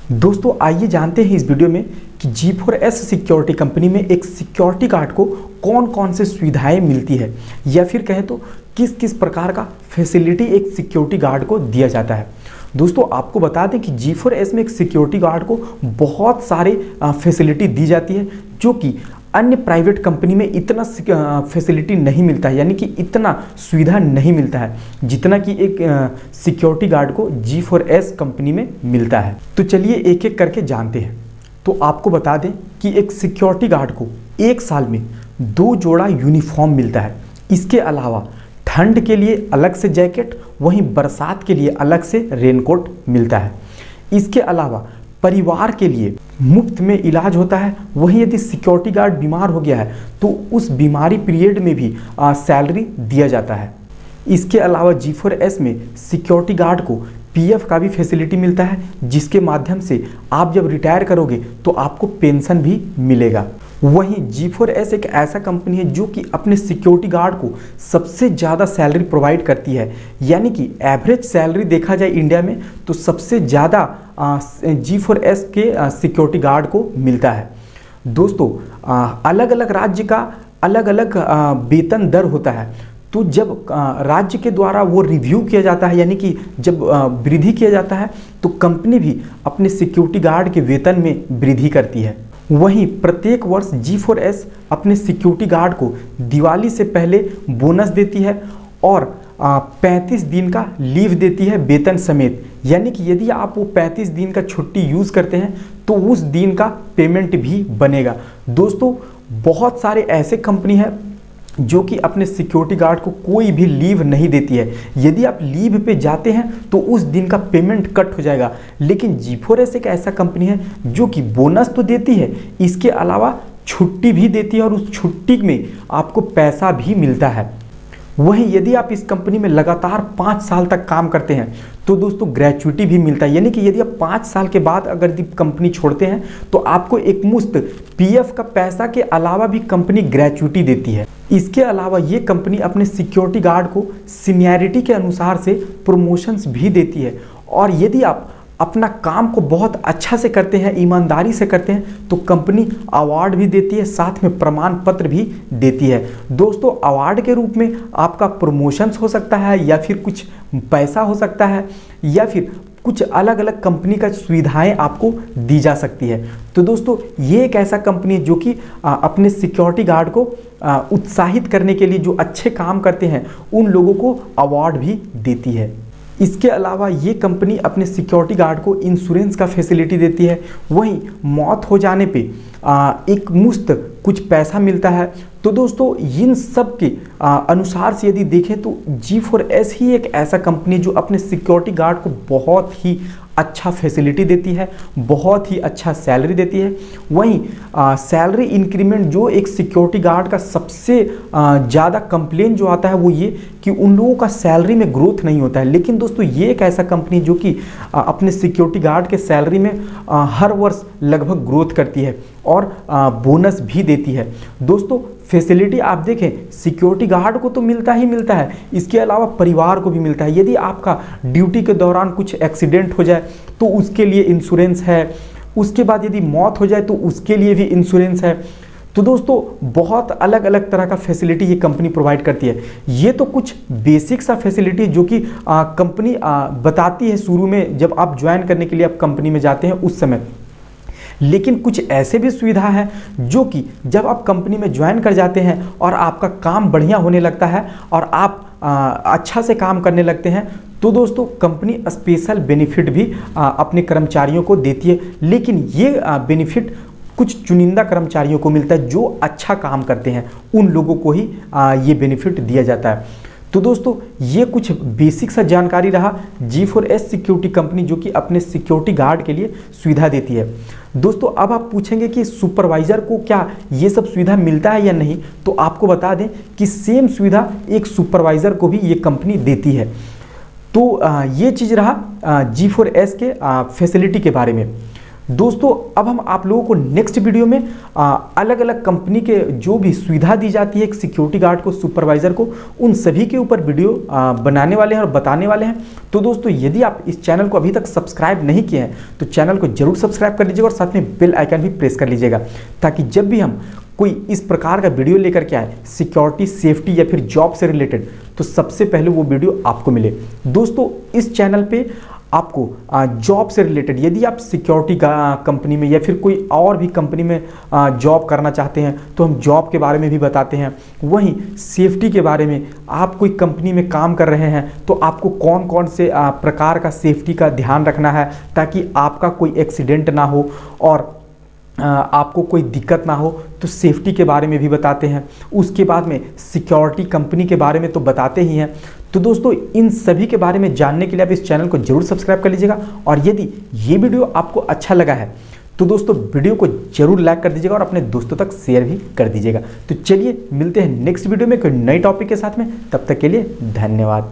दोस्तों आइए जानते हैं इस वीडियो में कि G4S सिक्योरिटी कंपनी में एक सिक्योरिटी गार्ड को कौन कौन से सुविधाएं मिलती है या फिर कहें तो किस किस प्रकार का फैसिलिटी एक सिक्योरिटी गार्ड को दिया जाता है। दोस्तों आपको बता दें कि G4S में एक सिक्योरिटी गार्ड को बहुत सारे फैसिलिटी दी जाती है जो कि अन्य प्राइवेट कंपनी में इतना फैसिलिटी नहीं मिलता है, यानी कि इतना सुविधा नहीं मिलता है जितना कि एक सिक्योरिटी गार्ड को G4S कंपनी में मिलता है। तो चलिए एक एक करके जानते हैं। तो आपको बता दें कि एक सिक्योरिटी गार्ड को एक साल में 2 जोड़ा यूनिफॉर्म मिलता है। इसके अलावा ठंड के लिए अलग से जैकेट, वहीं बरसात के लिए अलग से रेनकोट मिलता है। इसके अलावा परिवार के लिए मुफ्त में इलाज होता है। वहीं यदि सिक्योरिटी गार्ड बीमार हो गया है तो उस बीमारी पीरियड में भी सैलरी दिया जाता है। इसके अलावा G4S में सिक्योरिटी गार्ड को PF का भी फैसिलिटी मिलता है, जिसके माध्यम से आप जब रिटायर करोगे तो आपको पेंशन भी मिलेगा। वहीं G4S एक ऐसा कंपनी है जो कि अपने सिक्योरिटी गार्ड को सबसे ज़्यादा सैलरी प्रोवाइड करती है, यानी कि एवरेज सैलरी देखा जाए इंडिया में तो सबसे ज़्यादा G4S के सिक्योरिटी गार्ड को मिलता है। दोस्तों अलग अलग राज्य का अलग अलग वेतन दर होता है, तो जब राज्य के द्वारा वो रिव्यू किया जाता है, यानी कि जब वृद्धि किया जाता है तो कंपनी भी अपने सिक्योरिटी गार्ड के वेतन में वृद्धि करती है। वहीं प्रत्येक वर्ष G4S अपने सिक्योरिटी गार्ड को दिवाली से पहले बोनस देती है और 35 दिन का लीव देती है वेतन समेत, यानी कि यदि आप वो 35 दिन का छुट्टी यूज़ करते हैं तो उस दिन का पेमेंट भी बनेगा। दोस्तों बहुत सारे ऐसे कंपनी हैं जो कि अपने सिक्योरिटी गार्ड को कोई भी लीव नहीं देती है। यदि आप लीव पे जाते हैं तो उस दिन का पेमेंट कट हो जाएगा, लेकिन G4S एक ऐसा कंपनी है जो कि बोनस तो देती है, इसके अलावा छुट्टी भी देती है और उस छुट्टी में आपको पैसा भी मिलता है। वहीं यदि आप इस कंपनी में लगातार 5 साल तक काम करते हैं तो दोस्तों ग्रेचुइटी भी मिलता है, यानी कि यदि आप 5 साल के बाद अगर कंपनी छोड़ते हैं तो आपको एक मुश्त PF का पैसा के अलावा भी कंपनी ग्रेचुइटी देती है। इसके अलावा ये कंपनी अपने सिक्योरिटी गार्ड को सीनियरिटी के अनुसार से प्रमोशंस भी देती है, और यदि आप अपना काम को बहुत अच्छा से करते हैं, ईमानदारी से करते हैं, तो कंपनी अवार्ड भी देती है, साथ में प्रमाण पत्र भी देती है। दोस्तों अवार्ड के रूप में आपका प्रमोशंस हो सकता है, या फिर कुछ पैसा हो सकता है, या फिर कुछ अलग अलग कंपनी का सुविधाएं आपको दी जा सकती है। तो दोस्तों ये एक ऐसा कंपनी है जो कि अपने सिक्योरिटी गार्ड को उत्साहित करने के लिए, जो अच्छे काम करते हैं उन लोगों को अवार्ड भी देती है। इसके अलावा ये कंपनी अपने सिक्योरिटी गार्ड को इंश्योरेंस का फैसिलिटी देती है। वहीं मौत हो जाने पे एक मुश्त कुछ पैसा मिलता है। तो दोस्तों इन सब के अनुसार से यदि देखें तो G4S ही एक ऐसा कंपनी जो अपने सिक्योरिटी गार्ड को बहुत ही अच्छा फैसिलिटी देती है, बहुत ही अच्छा सैलरी देती है। वहीं सैलरी इंक्रीमेंट जो एक सिक्योरिटी गार्ड का सबसे ज़्यादा कंप्लेन जो आता है वो ये कि उन लोगों का सैलरी में ग्रोथ नहीं होता है, लेकिन दोस्तों ये एक ऐसा कंपनी जो कि अपने सिक्योरिटी गार्ड के सैलरी में हर वर्ष लगभग ग्रोथ करती है और बोनस भी देती है। दोस्तों फैसिलिटी आप देखें, सिक्योरिटी गार्ड को तो मिलता ही मिलता है, इसके अलावा परिवार को भी मिलता है। यदि आपका ड्यूटी के दौरान कुछ एक्सीडेंट हो जाए तो उसके लिए इंश्योरेंस है, उसके बाद यदि मौत हो जाए तो उसके लिए भी इंश्योरेंस है। तो दोस्तों बहुत अलग अलग तरह का फैसिलिटी ये कंपनी प्रोवाइड करती है। ये तो कुछ बेसिक सा फैसिलिटी जो कि कंपनी बताती है शुरू में, जब आप ज्वाइन करने के लिए आप कंपनी में जाते हैं उस समय। लेकिन कुछ ऐसे भी सुविधा है जो कि जब आप कंपनी में ज्वाइन कर जाते हैं और आपका काम बढ़िया होने लगता है और आप अच्छा से काम करने लगते हैं तो दोस्तों कंपनी स्पेशल बेनिफिट भी अपने कर्मचारियों को देती है। लेकिन ये बेनिफिट कुछ चुनिंदा कर्मचारियों को मिलता है जो अच्छा काम करते हैं, उन लोगों को ही ये बेनिफिट दिया जाता है। तो दोस्तों ये कुछ बेसिक सा जानकारी रहा G4S सिक्योरिटी कंपनी जो कि अपने सिक्योरिटी गार्ड के लिए सुविधा देती है। दोस्तों अब आप पूछेंगे कि सुपरवाइज़र को क्या ये सब सुविधा मिलता है या नहीं, तो आपको बता दें कि सेम सुविधा एक सुपरवाइज़र को भी ये कंपनी देती है। तो ये चीज़ रहा G4S के फैसिलिटी के बारे में। दोस्तों अब हम आप लोगों को नेक्स्ट वीडियो में अलग अलग कंपनी के जो भी सुविधा दी जाती है एक सिक्योरिटी गार्ड को, सुपरवाइजर को, उन सभी के ऊपर वीडियो बनाने वाले हैं और बताने वाले हैं। तो दोस्तों यदि आप इस चैनल को अभी तक सब्सक्राइब नहीं किए हैं तो चैनल को जरूर सब्सक्राइब कर लीजिएगा और साथ में बेल आइकन भी प्रेस कर लीजिएगा, ताकि जब भी हम कोई इस प्रकार का वीडियो लेकर के आए सिक्योरिटी, सेफ्टी या फिर जॉब से रिलेटेड, तो सबसे पहले वो वीडियो आपको मिले। दोस्तों इस चैनल पे आपको जॉब से रिलेटेड, यदि आप सिक्योरिटी कंपनी में या फिर कोई और भी कंपनी में जॉब करना चाहते हैं तो हम जॉब के बारे में भी बताते हैं। वहीं सेफ्टी के बारे में, आप कोई कंपनी में काम कर रहे हैं तो आपको कौन कौन से प्रकार का सेफ्टी का ध्यान रखना है ताकि आपका कोई एक्सीडेंट ना हो और आपको कोई दिक्कत ना हो, तो सेफ्टी के बारे में भी बताते हैं। उसके बाद में सिक्योरिटी कंपनी के बारे में तो बताते ही हैं। तो दोस्तों इन सभी के बारे में जानने के लिए आप इस चैनल को जरूर सब्सक्राइब कर लीजिएगा, और यदि ये वीडियो आपको अच्छा लगा है तो दोस्तों वीडियो को जरूर लाइक कर दीजिएगा और अपने दोस्तों तक शेयर भी कर दीजिएगा। तो चलिए मिलते हैं नेक्स्ट वीडियो में कोई नई टॉपिक के साथ में, तब तक के लिए धन्यवाद।